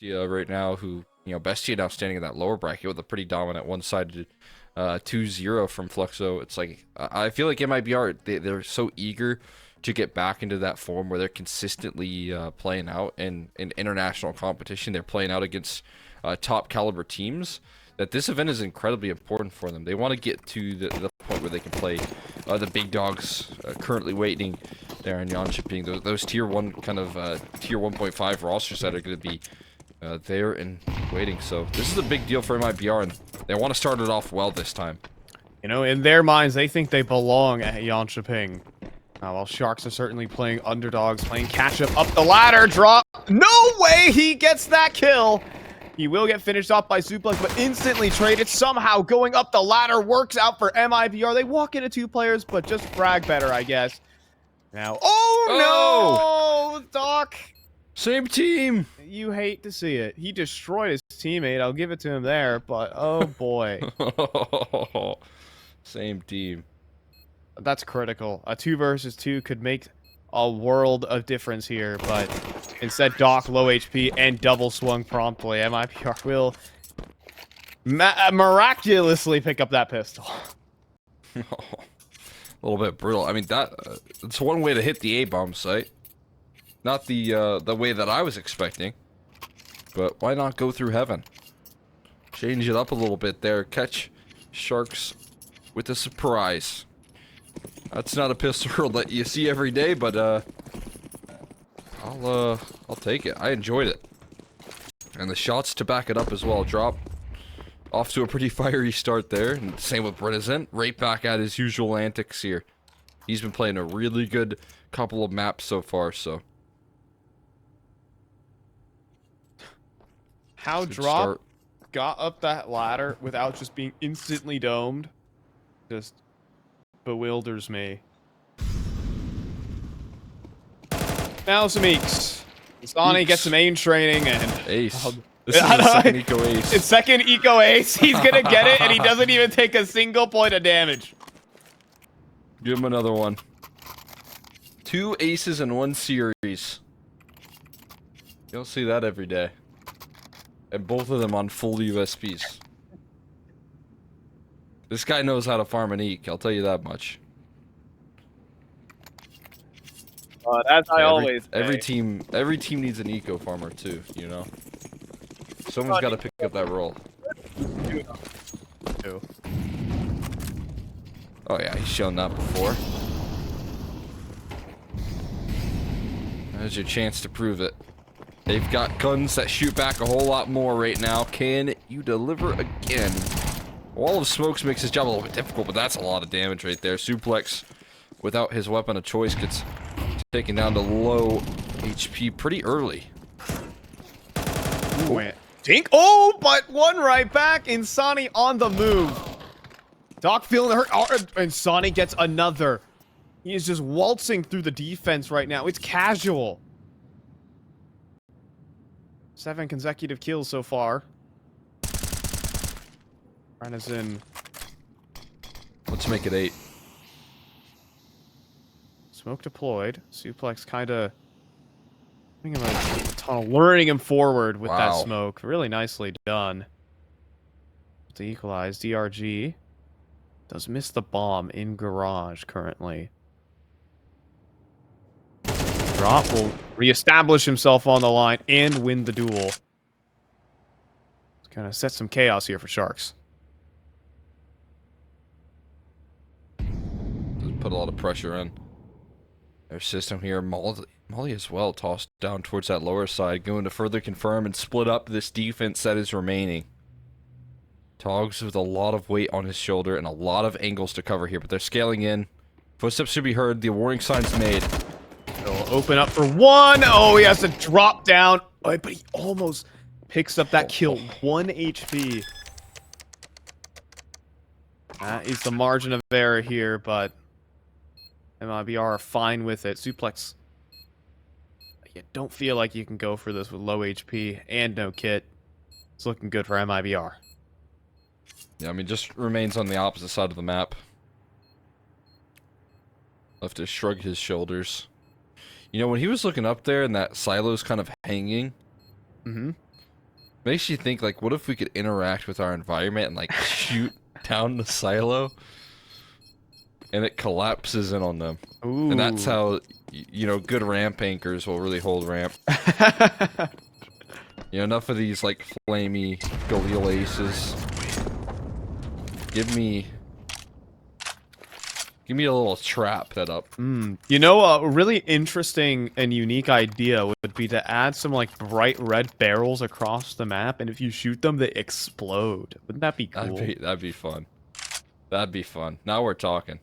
right now, who, Bestia now standing in that lower bracket with a pretty dominant one-sided 2-0 from Fluxo. It's like, I feel like MIBR, they're so eager to get back into that form where they're consistently playing out in international competition. They're playing out against top caliber teams, that this event is incredibly important for them. They want to get to the point where they can play the big dogs currently waiting there in Jönköping. Those tier 1 kind of tier 1.5 rosters that are going to be there and waiting. So this is a big deal for MIBR, and they want to start it off well this time. In their minds, they think they belong at Jönköping. While Sharks are certainly playing underdogs, playing catch-up up the ladder, drop. No way he gets that kill. He will get finished off by supLex, but instantly traded. Somehow going up the ladder works out for MIBR. They walk into 2 players, but just frag better, I guess. Now, oh no, Doc. Same team. You hate to see it. He destroyed his teammate. I'll give it to him there, but oh boy. Same team. That's critical. A 2 versus 2 could make a world of difference here, but instead Doc low HP and double swung promptly. MIBR will miraculously pick up that pistol. A little bit brutal. I mean, it's one way to hit the A-bomb site. Not the way that I was expecting. But why not go through heaven? Change it up a little bit there. Catch Sharks with a surprise. That's not a pistol that you see every day, but I'll take it. I enjoyed it. And the shots to back it up as well. Drop off to a pretty fiery start there. And same with rdnzao. Right back at his usual antics here. He's been playing a really good couple of maps so far, so. How Good Drop start. got up that ladder without just being instantly domed just bewilders me. Now some Eeks. Sonny gets some aim training and... Ace. This is his second eco ace. His second eco ace. He's gonna get it and he doesn't even take a single point of damage. Give him another one. 2 aces in 1 series. You don't see that every day. And both of them on full USPs. This guy knows how to farm an eek, I'll tell you that much. As I always say. Every team needs an eco farmer too, Someone's got to pick up that role. Oh yeah, he's shown that before. There's your chance to prove it. They've got guns that shoot back a whole lot more right now. Can you deliver again? Wall of Smokes makes his job a little bit difficult, but that's a lot of damage right there. supLex, without his weapon of choice, gets taken down to low HP pretty early. Ooh, Dink. Oh, but one right back. And Sonny on the move. Doc feeling the hurt. Oh, and Sonny gets another. He is just waltzing through the defense right now. It's casual. 7 consecutive kills so far. rdnzao. Let's make it 8. Smoke deployed. supLex kind of tunnel, luring him forward with that smoke. Really nicely done. To equalize, DRG does miss the bomb in garage currently. Drop will reestablish himself on the line and win the duel. Kind of set some chaos here for Sharks. Put a lot of pressure in their system here. Molly as well tossed down towards that lower side, going to further confirm and split up this defense that is remaining. Togs with a lot of weight on his shoulder and a lot of angles to cover here, but they're scaling in. Footsteps should be heard. The warning sign's made. He'll open up for 1. Oh, he has to drop down. Oh, but he almost picks up that kill. 1 HP. That is the margin of error here, but MIBR are fine with it. supLex, you don't feel like you can go for this with low HP and no kit. It's looking good for MIBR. Yeah, I mean, just remains on the opposite side of the map. Left to shrug his shoulders. When he was looking up there and that silo's kind of hanging, Makes you think, like, what if we could interact with our environment and, like, shoot down the silo? And it collapses in on them. Ooh. And that's how, you know, good ramp anchors will really hold ramp. You know, enough of these, like, flamey Galil aces. Give me a little trap set up. You know, a really interesting and unique idea would be to add some, like, bright red barrels across the map, and if you shoot them, they explode. Wouldn't that be cool? That'd be fun. That'd be fun. Now we're talking.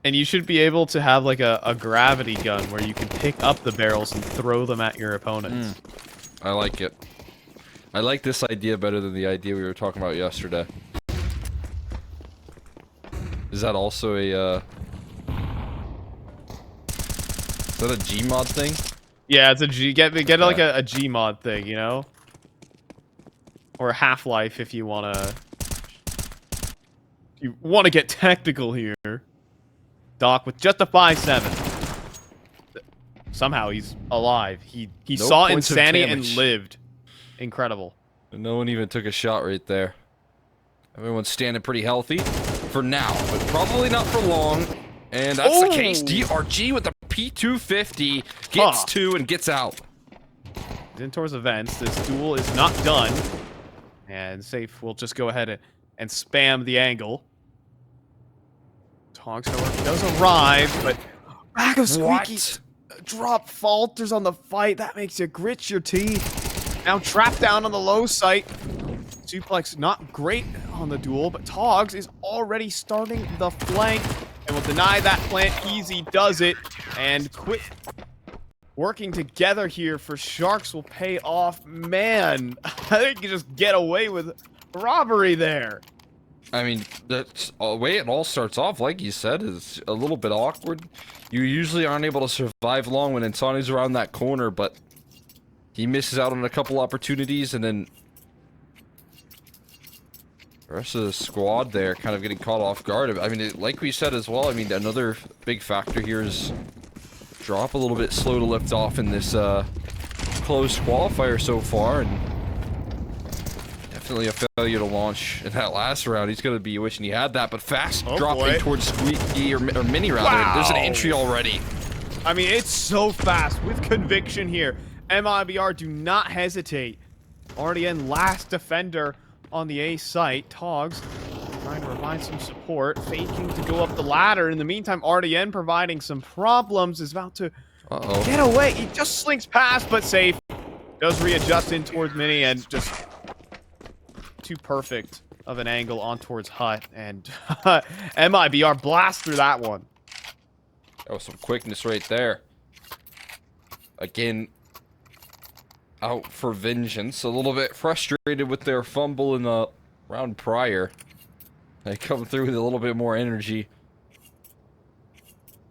And you should be able to have, like, a gravity gun where you can pick up the barrels and throw them at your opponents. I like it. I like this idea better than the idea we were talking about yesterday. Is that also a, is that a Gmod thing? Yeah, it's a G. Get like a Gmod thing, you know? Or Half-Life if you wanna... You wanna get technical here. Doc with just a 5-7. Somehow he's alive. He No saw points of insanity and damage. lived. Incredible. No one even took a shot right there. Everyone's standing pretty healthy for now, but probably not for long. And that's the case. DRG with the P250 gets two and gets out. In towards events, this duel is not done. And Safe will just go ahead and spam the angle. Tonks, however, does arrive, but lack of squeaky drop falters on the fight. That makes you grit your teeth. Now trapped down on the low site. supLex not great on the duel, but Togs is already starting the flank and will deny that plant. Easy does it, and quick working together here for Sharks will pay off. Man, I think you just get away with robbery there. I mean, that's the way it all starts off, like you said, is a little bit awkward. You usually aren't able to survive long when Insani's around that corner, but he misses out on a couple opportunities, and then the rest of the squad there kind of getting caught off guard. I mean, like we said as well, I mean, another big factor here is drop a little bit slow to lift off in this closed qualifier so far, and definitely a failure to launch in that last round. He's going to be wishing he had that, but fast dropping towards Squeaky, or Mini rather. Wow. There's an entry already. I mean, it's so fast with conviction here. MIBR do not hesitate. RDN last defender on the A site. Togs trying to provide some support, faking to go up the ladder. In the meantime, RDN providing some problems, is about to get away. He just slinks past, but Safe does readjust in towards Mini, and just too perfect of an angle on towards Hut, and MIBR blast through that one. That was some quickness right there. Again, out for vengeance. A little bit frustrated with their fumble in the round prior. They come through with a little bit more energy.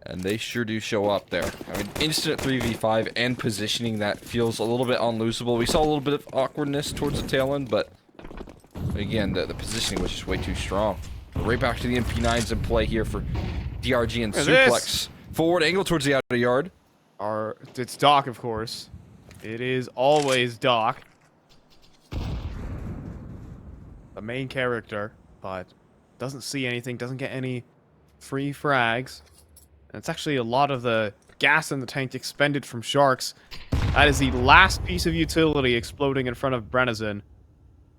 And they sure do show up there. I mean, instant 3v5 and positioning that feels a little bit unlosable. We saw a little bit of awkwardness towards the tail end, but again, the positioning was just way too strong. Right back to the MP9s in play here for DRG and supLex. Forward angle towards the outer yard. It's Doc, of course. It is always Doc, the main character, but doesn't see anything, doesn't get any free frags. And it's actually a lot of the gas in the tank expended from Sharks. That is the last piece of utility exploding in front of Brennison.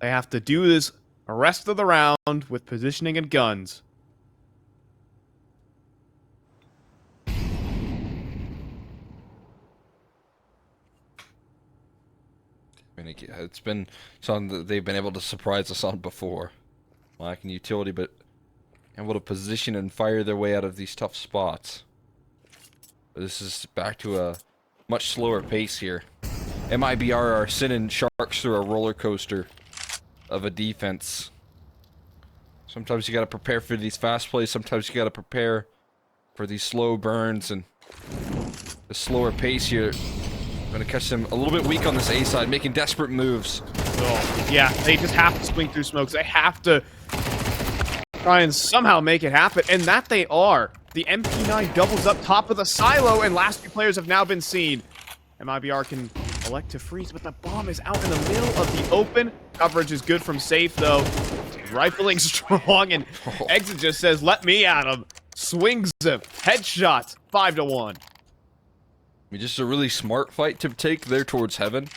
They have to do this the rest of the round with positioning and guns. I mean, it's been something that they've been able to surprise us on before. Lacking utility, but able to position and fire their way out of these tough spots. But this is back to a much slower pace here. MIBR are sending Sharks through a roller coaster of a defense. Sometimes you gotta prepare for these fast plays, sometimes you gotta prepare for these slow burns, and the slower pace here. Gonna catch them a little bit weak on this A side, making desperate moves. Oh, yeah, they just have to swing through smokes. They have to try and somehow make it happen, and that they are. The MP9 doubles up top of the silo, and last few players have now been seen. MIBR can elect to freeze, but the bomb is out in the middle of the open. Coverage is good from safe, though. Rifling strong, and Exit just says, let me at him. Swings him. Headshot. 5-1. I mean, just a really smart fight to take there towards heaven.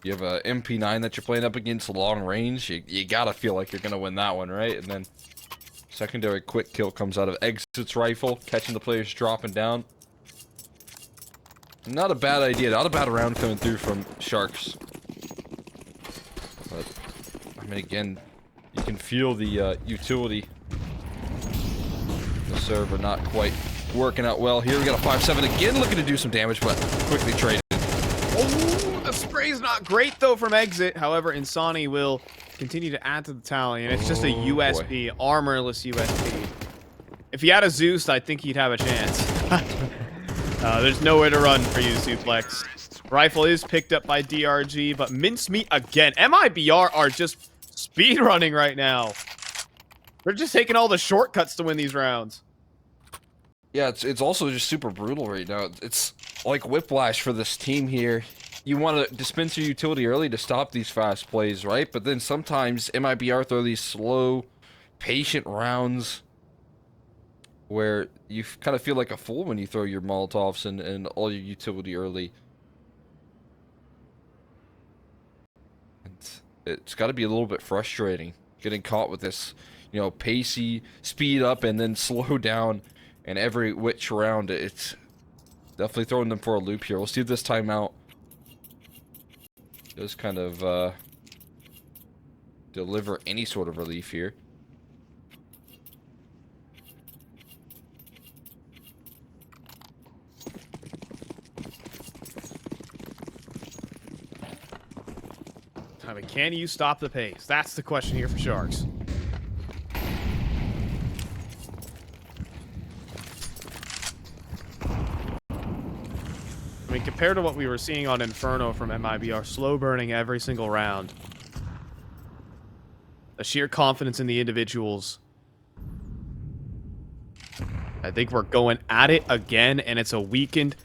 You have a MP9 that you're playing up against long range. You gotta feel like you're gonna win that one, right? And then secondary quick kill comes out of Exit's rifle, catching the players dropping down. Not a bad idea. Not a bad round coming through from Sharks. But, I mean, again, you can feel the utility. The server not quite working out well here. We got a 5-7 again, looking to do some damage, but quickly traded. Oh, the spray's not great, though, from Exit. However, Insani will continue to add to the tally, and it's just a USP, armorless USP. If he had a Zeus, I think he'd have a chance. There's nowhere to run for you, supLex. Rifle is picked up by DRG, but mincemeat again. MIBR are just speed running right now. They're just taking all the shortcuts to win these rounds. Yeah, it's also just super brutal right now. It's like whiplash for this team here. You want to dispense your utility early to stop these fast plays, right? But then sometimes MIBR throw these slow, patient rounds where you kind of feel like a fool when you throw your Molotovs and all your utility early. And it's got to be a little bit frustrating getting caught with this, you know, pacey speed up and then slow down, and every which round it's definitely throwing them for a loop here. We'll see if this timeout does kind of deliver any sort of relief here. I mean, can you stop the pace? That's the question here for Sharks. I mean, compared to what we were seeing on Inferno from MIBR, slow burning every single round. The sheer confidence in the individuals. I think we're going at it again, and it's a weakened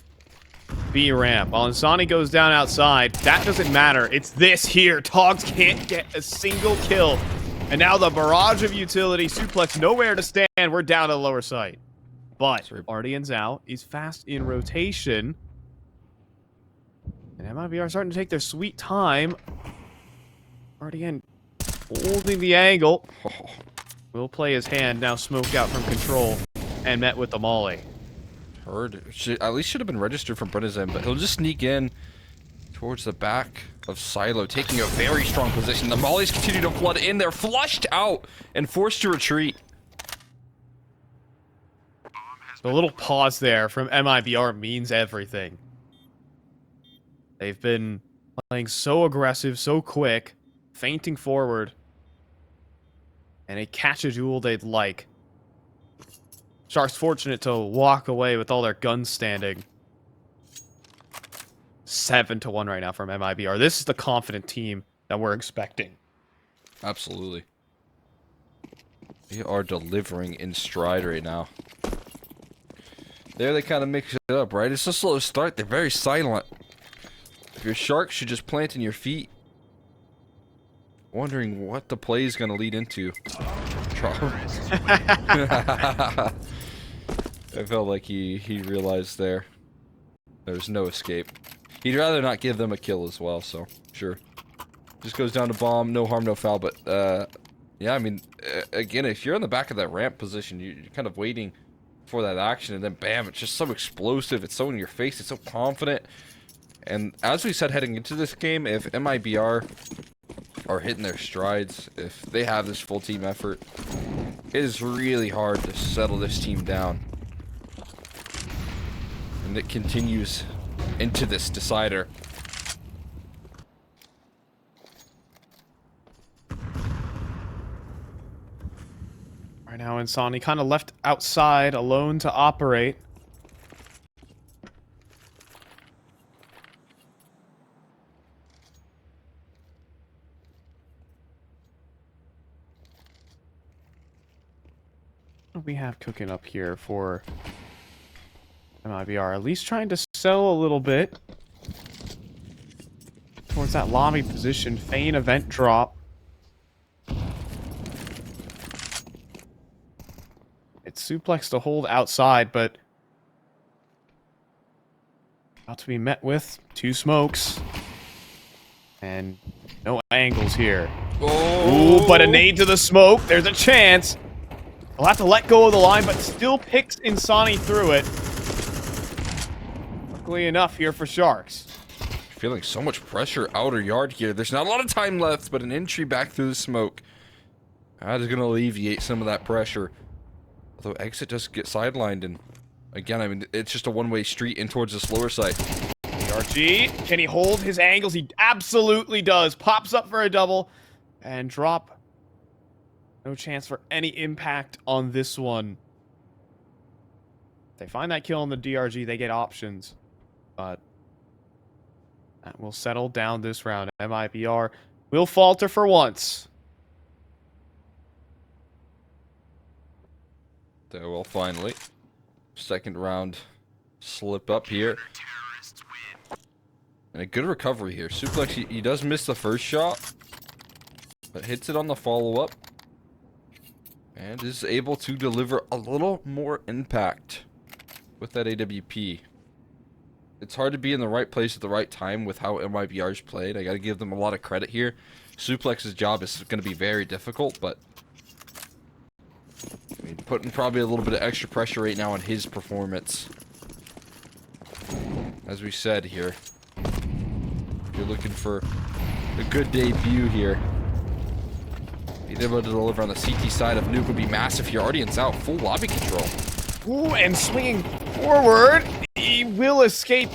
B ramp. While Insani goes down outside, that doesn't matter. It's this here. Togs can't get a single kill. And now the barrage of utility. supLex nowhere to stand. We're down to the lower site. But rdnzao is fast in rotation. And MIBR starting to take their sweet time. RDN holding the angle. Will play his hand, now smoked out from control and met with the molly. At least should have been registered from Brenna's end, but he'll just sneak in towards the back of Silo, taking a very strong position. The mollies continue to flood in. They're flushed out and forced to retreat. So a little pause there from MIBR means everything. They've been playing so aggressive, so quick, feinting forward, and they catch a duel they'd like. Sharks fortunate to walk away with all their guns standing. 7-1 right now from MIBR. This is the confident team that we're expecting. Absolutely. They are delivering in stride right now. There they kind of mix it up, right? It's a slow start. They're very silent. If your Sharks should just plant in your feet. Wondering what the play is going to lead into. I felt like he realized there's no escape. He'd rather not give them a kill as well, so sure. Just goes down to bomb, no harm, no foul, but yeah, I mean, again, if you're on the back of that ramp position, you're kind of waiting for that action, and then bam, it's just so explosive, it's so in your face, it's so confident. And as we said heading into this game, if MIBR are hitting their strides, if they have this full team effort, it is really hard to settle this team down. And it continues into this decider. Right now, Insani kind of left outside alone to operate. What do we have cooking up here for MIBR? At least trying to sell a little bit. towards that lobby position. Feign event drop. It's supLex to hold outside, but about to be met with 2 smokes. And no angles here. Oh. Ooh, but a nade to the smoke. There's a chance. He'll have to let go of the line, but still picks Insani through it. Luckily enough here for Sharks. Feeling so much pressure outer yard here. There's not a lot of time left, but an entry back through the smoke. That is going to alleviate some of that pressure. Although exit does get sidelined, and again, I mean, it's just a one-way street in towards this lower side. RG, can he hold his angles? He absolutely does. Pops up for a double and drop. No chance for any impact on this one. If they find that kill on the DRG, they get options. But that will settle down this round. MIBR will falter for once. They will finally. Second round slip up here. And a good recovery here. supLex, he does miss the first shot, but hits it on the follow-up. And is able to deliver a little more impact with that AWP. It's hard to be in the right place at the right time with how MIBR's played. I gotta give them a lot of credit here. supLex's job is going to be very difficult, but I mean, putting probably a little bit of extra pressure right now on his performance. As we said here, you're looking for a good debut here. Being able to deliver on the CT side of Nuke would be massive here. rdnzao, full lobby control. Ooh, and swinging forward, he will escape.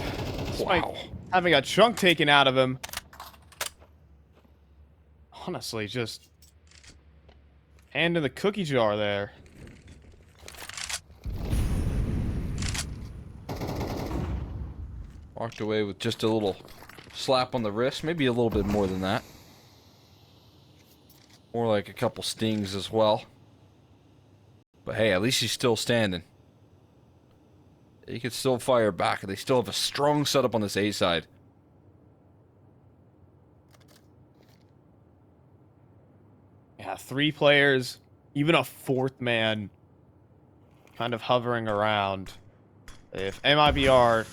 Wow. Having a chunk taken out of him. Honestly, just hand in the cookie jar there. Walked away with just a little slap on the wrist, maybe a little bit more than that. More like a couple stings as well. But hey, at least he's still standing. He can still fire back. They still have a strong setup on this A side. Yeah, 3 players, even a 4th man kind of hovering around. If MIBR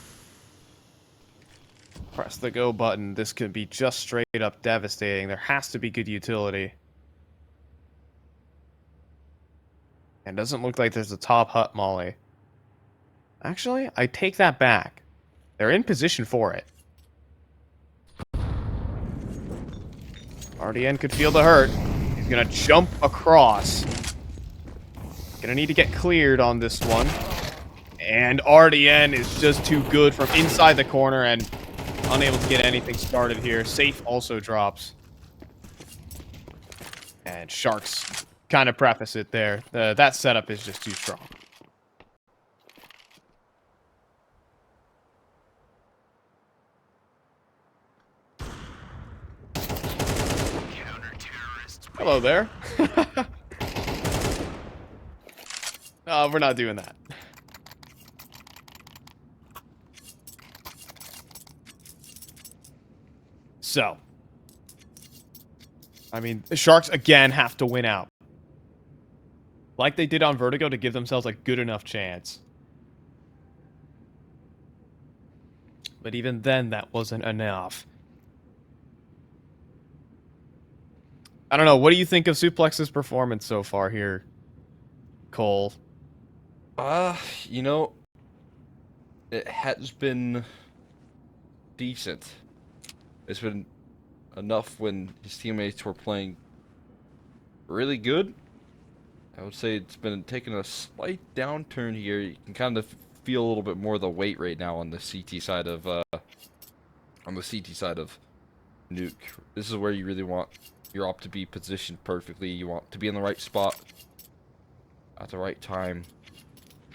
press the go button, this could be just straight up devastating. There has to be good utility. And doesn't look like there's a top hut molly. Actually, I take that back. They're in position for it. RDN could feel the hurt. He's gonna jump across. Gonna need to get cleared on this one. And RDN is just too good from inside the corner and unable to get anything started here. Safe also drops. And Sharks kind of preface it there. That setup is just too strong. Hello there. No, we're not doing that. So, I mean, the Sharks again have to win out. Like they did on Vertigo to give themselves a good enough chance. But even then, that wasn't enough. I don't know. What do you think of supLex's performance so far here, Cole? You know, it has been decent. It's been enough when his teammates were playing really good. I would say it's been taking a slight downturn here. You can kind of feel a little bit more of the weight right now on the CT side of Nuke. This is where you really want your op to be positioned perfectly. You want to be in the right spot at the right time.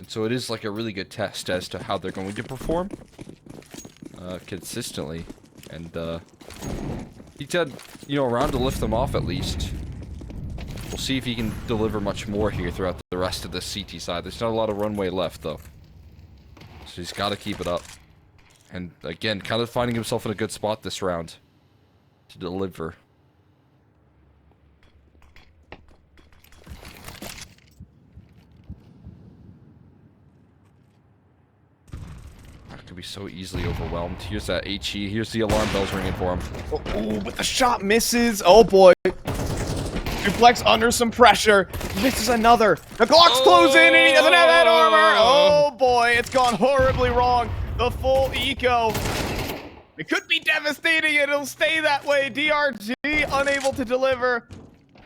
And so it is like a really good test as to how they're going to perform consistently. And he's had, you know, a round to lift them off at least. We'll see if he can deliver much more here throughout the rest of the CT side. There's not a lot of runway left, though. So he's got to keep it up. And again, kind of finding himself in a good spot this round. to deliver. That could be so easily overwhelmed. Here's that HE. Here's the alarm bells ringing for him. Oh, but the shot misses. Oh boy. supLex under some pressure. Misses another. The Glock's closing and he doesn't have that armor. Oh boy, it's gone horribly wrong. The full eco. It could be devastating. It'll stay that way. DRG unable to deliver.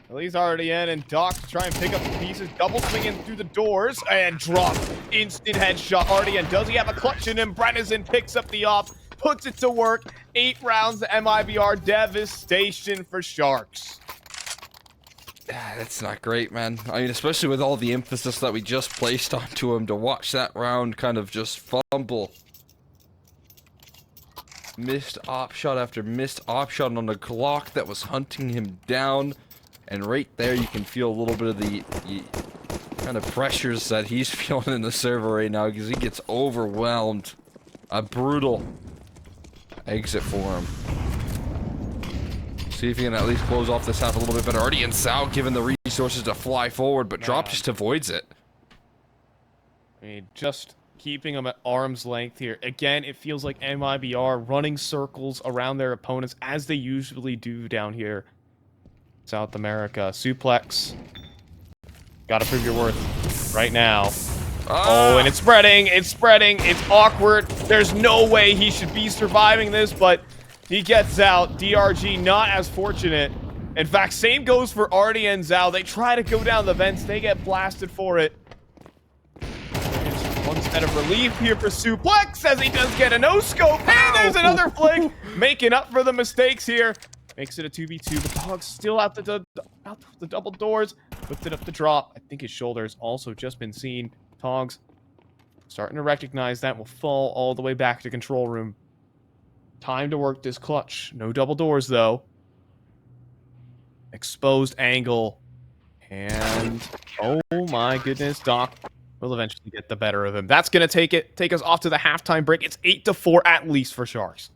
Well, he's already in, and Doc to try and pick up the pieces. Double swinging through the doors and drop. Instant headshot. RDN. Does he have a clutch in him? Brennison picks up the op, puts it to work. 8 rounds to MIBR. Devastation for Sharks. That's not great, man. I mean, especially with all the emphasis that we just placed onto him, to watch that round kind of just fumble. Missed op shot after missed op shot on the Glock that was hunting him down. And right there, you can feel a little bit of the kind of pressures that he's feeling in the server right now, because he gets overwhelmed. A brutal exit for him. See if he can at least close off this half a little bit better. rdnzao given the resources to fly forward, but Drop just avoids it. I mean, just keeping them at arm's length here. Again, it feels like MIBR running circles around their opponents as they usually do down here. South America. supLex. Gotta prove your worth right now. Oh, and it's spreading. It's spreading. It's awkward. There's no way he should be surviving this, but he gets out. DRG not as fortunate. In fact, same goes for rdnzao. They try to go down the vents. They get blasted for it. One set of relief here for supLex as he does get a no-scope. And there's another flick. Making up for the mistakes here. Makes it a 2v2, but Dog's still out the double doors. Lifted up the drop. I think his shoulder has also just been seen. Togs starting to recognize that. Will fall all the way back to control room. Time to work this clutch. No double doors, though. Exposed angle. And, oh my goodness, Doc will eventually get the better of him. That's going to take us off to the halftime break. It's 8-4 at least for Sharks.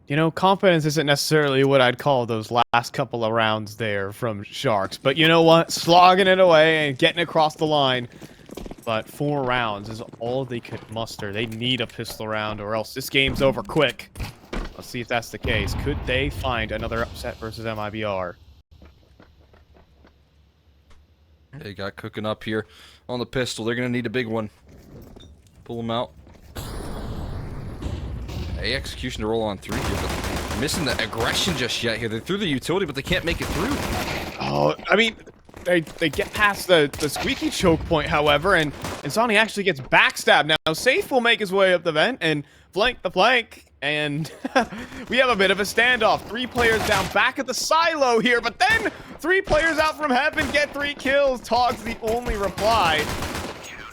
You know, confidence isn't necessarily what I'd call those last couple of rounds there from Sharks. But you know what? Slogging it away and getting across the line. But 4 rounds is all they could muster. They need a pistol round or else this game's over quick. Let's see if that's the case. Could they find another upset versus MIBR? They got cooking up here on the pistol. They're going to need a big one. Pull them out. A execution to roll on through here, but missing the aggression just yet here. They threw the utility, but they can't make it through. Oh, I mean, they get past the squeaky choke point, however, and nsani actually gets backstabbed. Now, saffee will make his way up the vent and flank the flank, and we have a bit of a standoff. 3 players down back at the silo here, but then 3 players out from heaven get 3 kills. Tog's the only reply.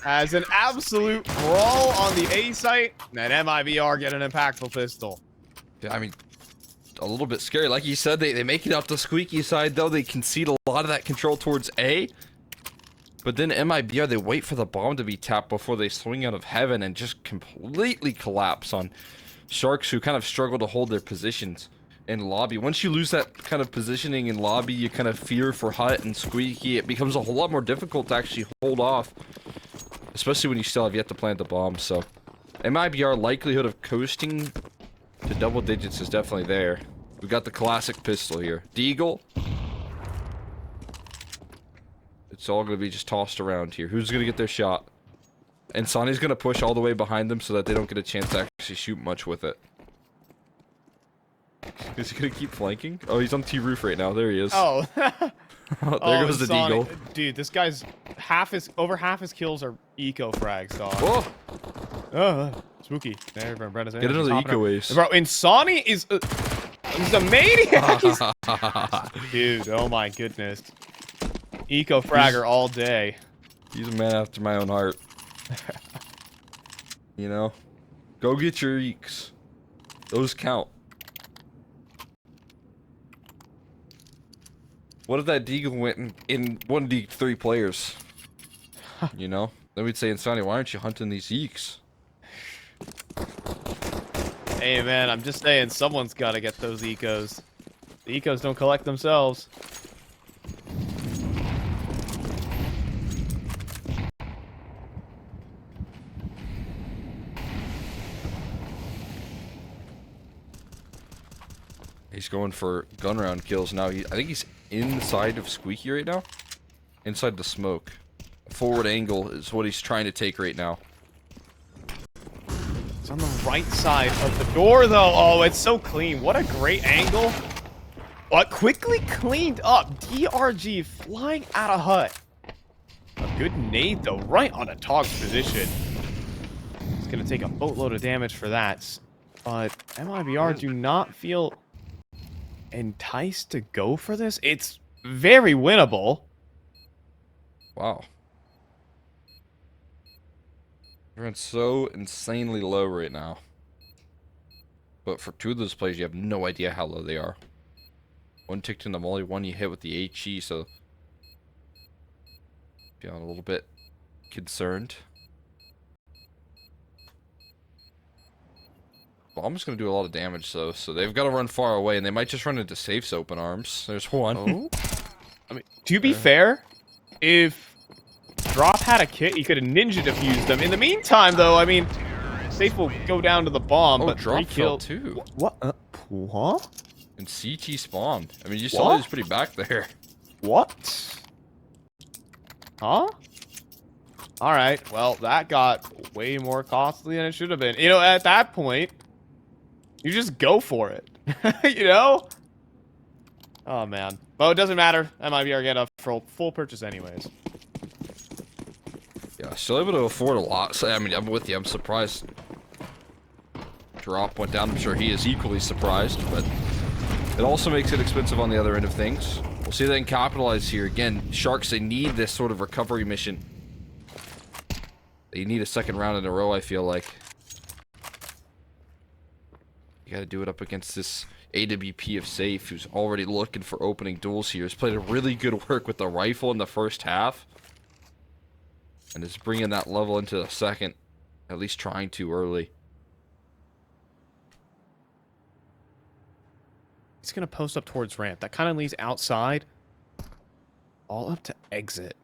As an absolute brawl on the A site, and MIBR get an impactful pistol. Yeah, I mean, a little bit scary. Like you said, they make it out the squeaky side, though. They concede a lot of that control towards A. But then MIBR, they wait for the bomb to be tapped before they swing out of heaven and just completely collapse on Sharks, who kind of struggle to hold their positions in lobby. Once you lose that kind of positioning in lobby, you kind of fear for Hut and Squeaky. It becomes a whole lot more difficult to actually hold off, especially when you still have yet to plant the bomb. So MIBR likelihood of coasting to double digits is definitely there. We got the classic pistol here. Deagle. It's all going to be just tossed around here. Who's going to get their shot? And nsani's going to push all the way behind them so that they don't get a chance to actually shoot much with it. Is he going to keep flanking? Oh, he's on T-roof right now. There he is. Oh. There goes the Deagle. Dude, this guy's over half his kills are eco frags, dog. Oh! Spooky. There, Brenda's Get another eco ace. Bro, nsani is he's a maniac. Dude, oh my goodness. Eco fragger all day. He's a man after my own heart. You know? Go get your eeks. Those count. What if that Deagle went in 1D 3 players? You know? Then we'd say, nsani, why aren't you hunting these eeks? Hey man, I'm just saying someone's gotta get those ecos. The ecos don't collect themselves. He's going for gun round kills now. I think he's inside of Squeaky right now. Inside the smoke. Forward angle is what he's trying to take right now. It's on the right side of the door, though. Oh, it's so clean. What a great angle. But quickly cleaned up. DRG flying out of hut. A good nade, though, right on a Tog's position. It's going to take a boatload of damage for that. But MIBR do not feel enticed to go for this. It's very winnable. Wow. Everyone's so insanely low right now. But for 2 of those plays, you have no idea how low they are. One ticked in the molly, one you hit with the HE, so feeling a little bit concerned. Bomb's gonna do a lot of damage though, so they've got to run far away, and they might just run into safe's open arms. There's one. Oh. I mean, to be fair, if Drop had a kit, he could have ninja defused them. In the meantime, though, I mean, safe will go down to the bomb, but Drop 3 kill too. What? What? And CT spawned. I mean, you saw he was pretty back there. What? Huh? Alright, well, that got way more costly than it should have been. You know, at that point, you just go for it. You know? Oh, man. But it doesn't matter. MIBR get a full purchase anyways. Yeah, still able to afford a lot. So, I mean, I'm with you. I'm surprised. Drop went down. I'm sure he is equally surprised, but it also makes it expensive on the other end of things. We'll see if they can capitalize here. Again, Sharks, they need this sort of recovery mission. They need a second round in a row, I feel like. You gotta do it up against this AWP of safe, who's already looking for opening duels here. Has played a really good work with the rifle in the first half. And is bringing that level into the second. At least trying to early. He's going to post up towards ramp. That kind of leads outside. All up to exit.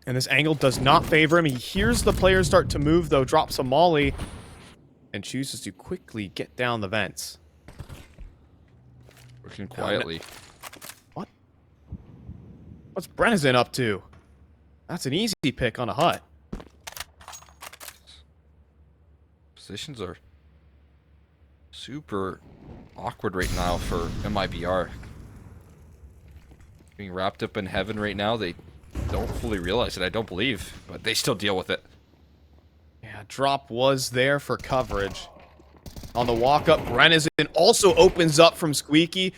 And this angle does not favor him. He hears the players start to move, though. Drops a molly. And chooses to quickly get down the vents. Working quietly. What? What's Brennison up to? That's an easy pick on a hut. Positions are super awkward right now for MIBR. Being wrapped up in heaven right now, they don't fully realize it, I don't believe, but they still deal with it. Yeah, drop was there for coverage. On the walk-up, Brennison also opens up from Squeaky,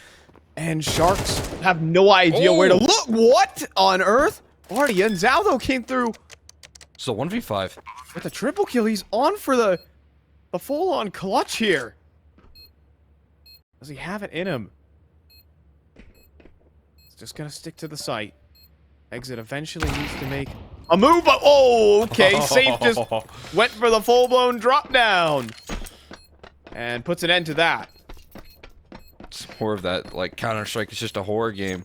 and Sharks have no idea where to look. What on earth? rdnzao, though, came through. So 1v5. With a triple kill, he's on for the full-on clutch here. Does he have it in him? He's just gonna stick to the site. Exit eventually needs to make a move. Oh, okay. Safe just went for the full-blown drop down. And puts an end to that. It's more of that, like, Counter-Strike is just a horror game.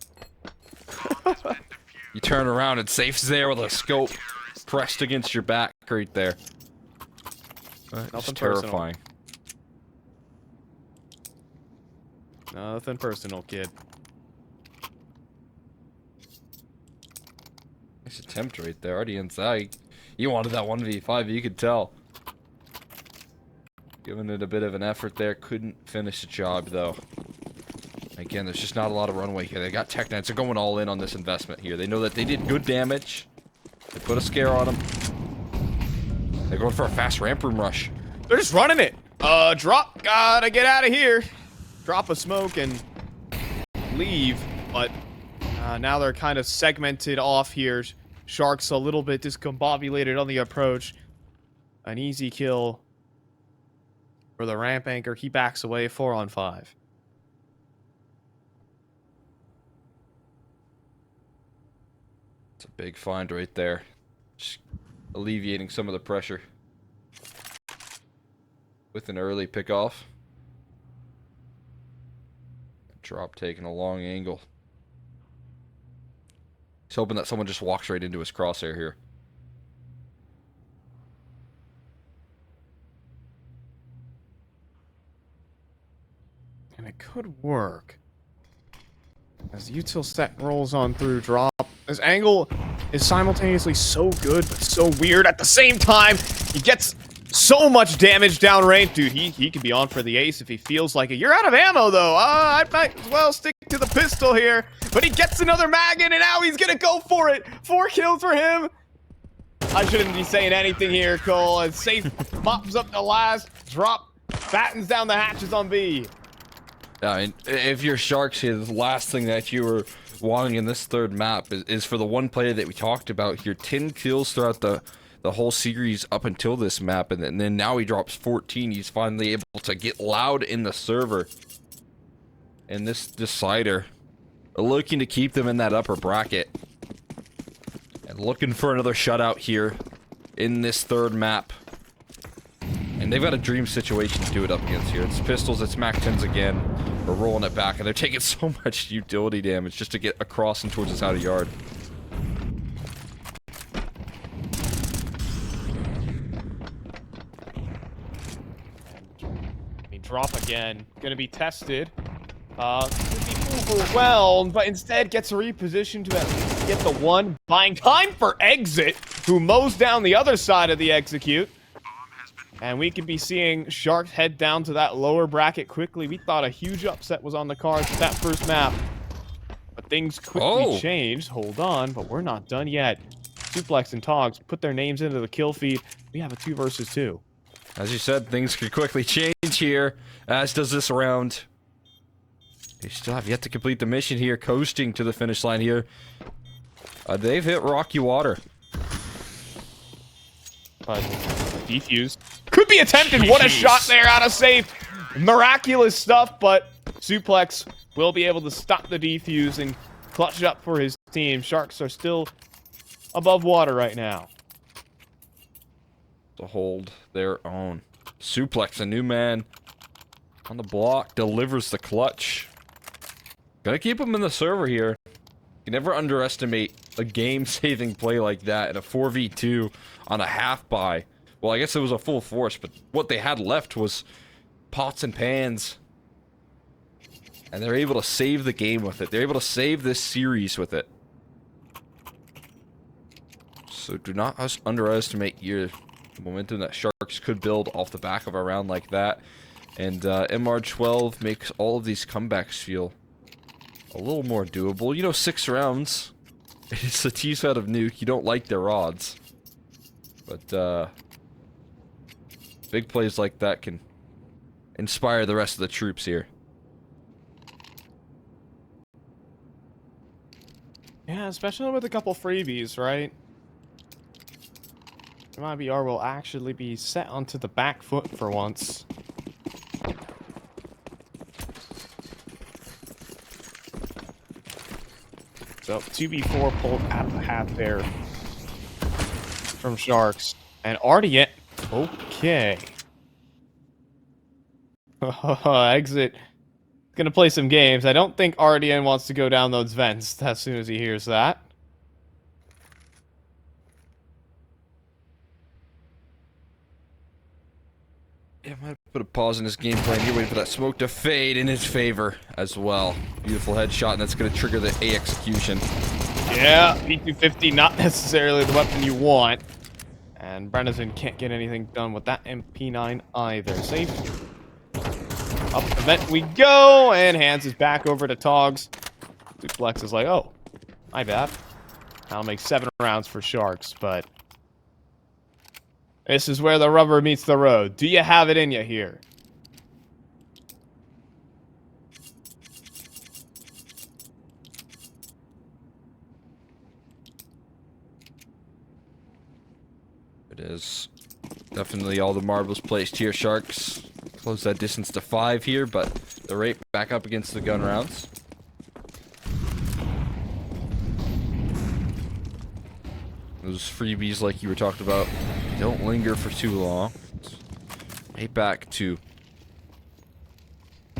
You turn around and Safe's there with a scope pressed against your back right there. It's terrifying. Nothing personal, kid. Nice attempt right there. rdnzao, you wanted that 1v5, you could tell. Giving it a bit of an effort there. Couldn't finish the job, though. Again, there's just not a lot of runway here. They got Tech Knights. They're going all in on this investment here. They know that they did good damage. They put a scare on them. They're going for a fast ramp room rush. They're just running it. Drop. Gotta get out of here. Drop a smoke and leave. But now they're kind of segmented off here. Sharks a little bit discombobulated on the approach. An easy kill for the ramp anchor. He backs away 4-on-5. It's a big find right there. Just alleviating some of the pressure. With an early pickoff. Drop taking a long angle. He's hoping that someone just walks right into his crosshair here. And it could work. As the util set rolls on through drop. This angle is simultaneously so good, but so weird at the same time. He gets so much damage downrange. Dude, he could be on for the ace if he feels like it. You're out of ammo, though. I might as well stick to the pistol here. But he gets another mag in, and now he's going to go for it. 4 kills for him. I shouldn't be saying anything here, Cole. As Safe mops up the last drop, battens down the hatches on B. I mean, if you're Sharks here, the last thing that you were wanting in this third map is for the one player that we talked about here. 10 kills throughout the whole series up until this map, and then now he drops 14. He's finally able to get loud in the server. And this decider, looking to keep them in that upper bracket. And looking for another shutout here in this third map. And they've got a dream situation to do it up against here. It's pistols, it's MAC-10s again. We're rolling it back, and they're taking so much utility damage just to get across and towards this outer yard. Drop again. Gonna be tested. Could be overwhelmed, but instead gets repositioned to at least get the one. Buying time for Exit, who mows down the other side of the execute. And we could be seeing Sharks head down to that lower bracket quickly. We thought a huge upset was on the cards with that first map. But things quickly changed. Hold on, but we're not done yet. supLex and Togs put their names into the kill feed. We have a 2 versus 2. As you said, things could quickly change here, as does this round. They still have yet to complete the mission here, coasting to the finish line here. They've hit rocky water. Defuse. Could be attempted. What a shot there out of Safe. Miraculous stuff, but supLex will be able to stop the defuse and clutch up for his team. Sharks are still above water right now. To hold their own. supLex, a new man. On the block, delivers the clutch. Gonna keep him in the server here. You never underestimate a game-saving play like that in a 4v2 on a half buy. Well, I guess it was a full force, but what they had left was pots and pans. And they're able to save the game with it. They're able to save this series with it. So do not underestimate your momentum that Sharks could build off the back of a round like that. And MR12 makes all of these comebacks feel a little more doable. You know, 6 rounds. It's the T-side of Nuke. You don't like their odds. But, big plays like that can inspire the rest of the troops here. Yeah, especially with a couple freebies, right? MIBR will actually be set onto the back foot for once. So 2v4 pulled out of the hat there from Sharks. And RDN... Okay. Exit. Gonna play some games. I don't think RDN wants to go down those vents as soon as he hears that. Yeah, might put a pause in his game plan here, waiting for that smoke to fade in his favor as well. Beautiful headshot, and that's going to trigger the A execution. Yeah, P250 not necessarily the weapon you want. And Brennison can't get anything done with that MP9 either. Safe. Up the vent we go, and hands is back over to Togs. supLex is like, oh, my bad. I'll make 7 rounds for Sharks, but this is where the rubber meets the road. Do you have it in you here? It is definitely all the marbles placed here, Sharks. Close that distance to 5 here, but the rate back up against the gun rounds. Those freebies, like you were talking about, don't linger for too long. Right back to,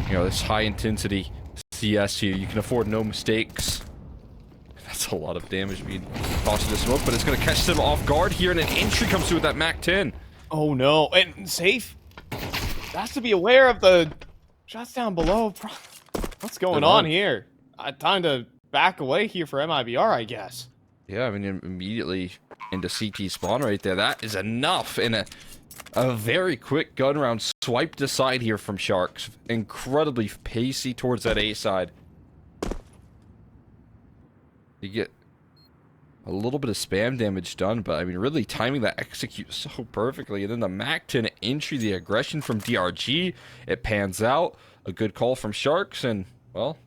you know, this high intensity CS here. You can afford no mistakes. That's a lot of damage being tossed into smoke, but it's going to catch them off guard here, and an entry comes through with that MAC-10. Oh no, and Safe has to be aware of the shots down below. What's going on here? Time to back away here for MIBR, I guess. Yeah, I mean, immediately into CT spawn right there. That is enough in a very quick gun round swiped aside here from Sharks. Incredibly pacey towards that A side. You get a little bit of spam damage done, but I mean, really timing that execute so perfectly. And then the MAC-10 entry, the aggression from DRG, it pans out. A good call from Sharks, and, well,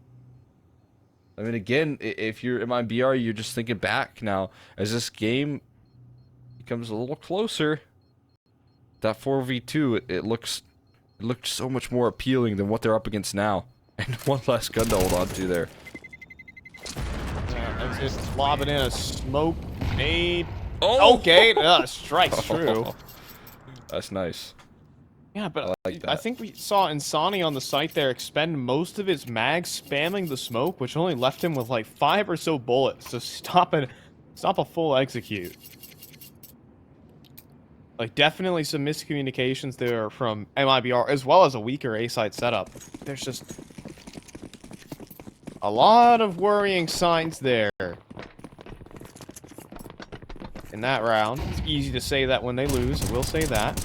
I mean, again, if you're in MIBR, you're just thinking back now. As this game becomes a little closer, that 4v2, it looked so much more appealing than what they're up against now. And one last gun to hold on to there. Yeah, that's just lobbing in a smoke nade. Oh! Okay, strikes true. That's nice. Yeah, but I like that. I think we saw Insani on the site there expend most of his mags spamming the smoke, which only left him with like 5 or so bullets to stop a full execute. Like, definitely some miscommunications there from MIBR, as well as a weaker A-side setup. There's just a lot of worrying signs there in that round. It's easy to say that when they lose, I will say that.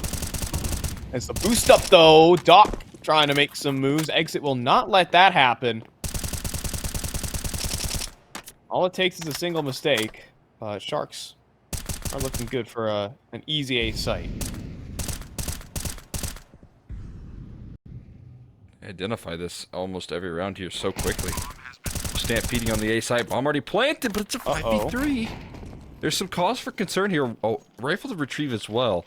It's the boost up, though. Doc trying to make some moves. Exit will not let that happen. All it takes is a single mistake. Sharks are looking good for an easy A site. Identify this almost every round here so quickly. Stampeding on the A side. Bomb already planted, but it's a 5v3. There's some cause for concern here. Oh, rifle to retrieve as well.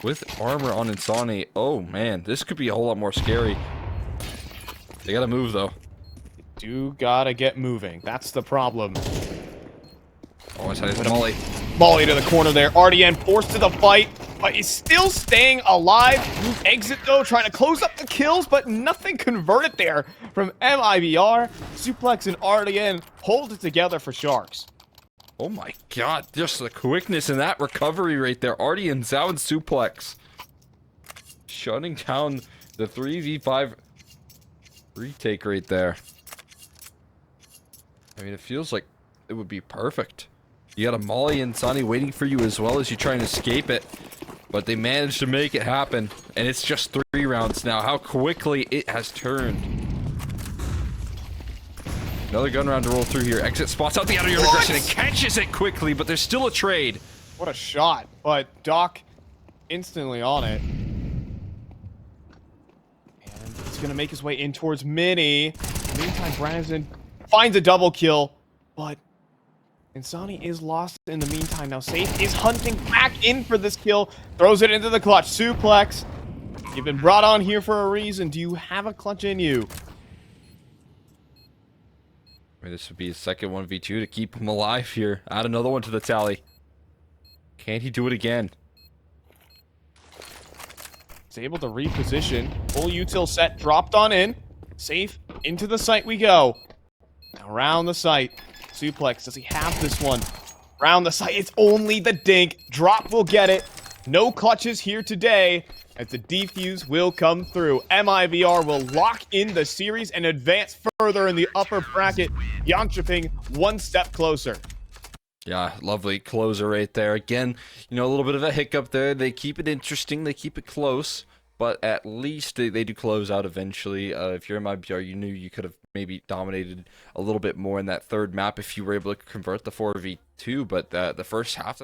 With armor on Insani, oh man, this could be a whole lot more scary. They gotta move though. Do gotta get moving. That's the problem. Oh, I said it's Molly. Molly to the corner there. RDN forced to the fight. but is still staying alive. Nuke exit though, trying to close up the kills, but nothing converted there from MIBR. supLex and RDN hold it together for Sharks. Oh my god, just the quickness in that recovery right there. rdnzao and supLex. Shutting down the 3v5 retake right there. I mean, it feels like it would be perfect. You got a Molly and Sunny waiting for you as well as you try and escape it. But they managed to make it happen. And it's just 3 rounds now. How quickly it has turned. Another gun round to roll through here. Exit spots out the outer yard aggression and catches it quickly, but there's still a trade. What a shot, but Doc instantly on it. And he's gonna make his way in towards Mini. In the meantime, Brandon finds a double kill, but Insani is lost in the meantime. Now saffee is hunting back in for this kill, throws it into the clutch. supLex, you've been brought on here for a reason. Do you have a clutch in you? I mean, this would be his second 1v2 to keep him alive here. Add another one to the tally. Can he do it again? He's able to reposition. Full util set dropped on in. Safe into the site we go. Around the site. supLex, does he have this one? Around the site, it's only the dink. Drop will get it. No clutches here today, as the defuse will come through. MIBR will lock in the series and advance further in the upper bracket. Jönköping one step closer. Yeah, lovely closer right there. Again, you know, a little bit of a hiccup there. They keep it interesting. They keep it close. But at least they do close out eventually. If you're in MIBR, you knew you could have maybe dominated a little bit more in that third map if you were able to convert the 4v2. But the first half...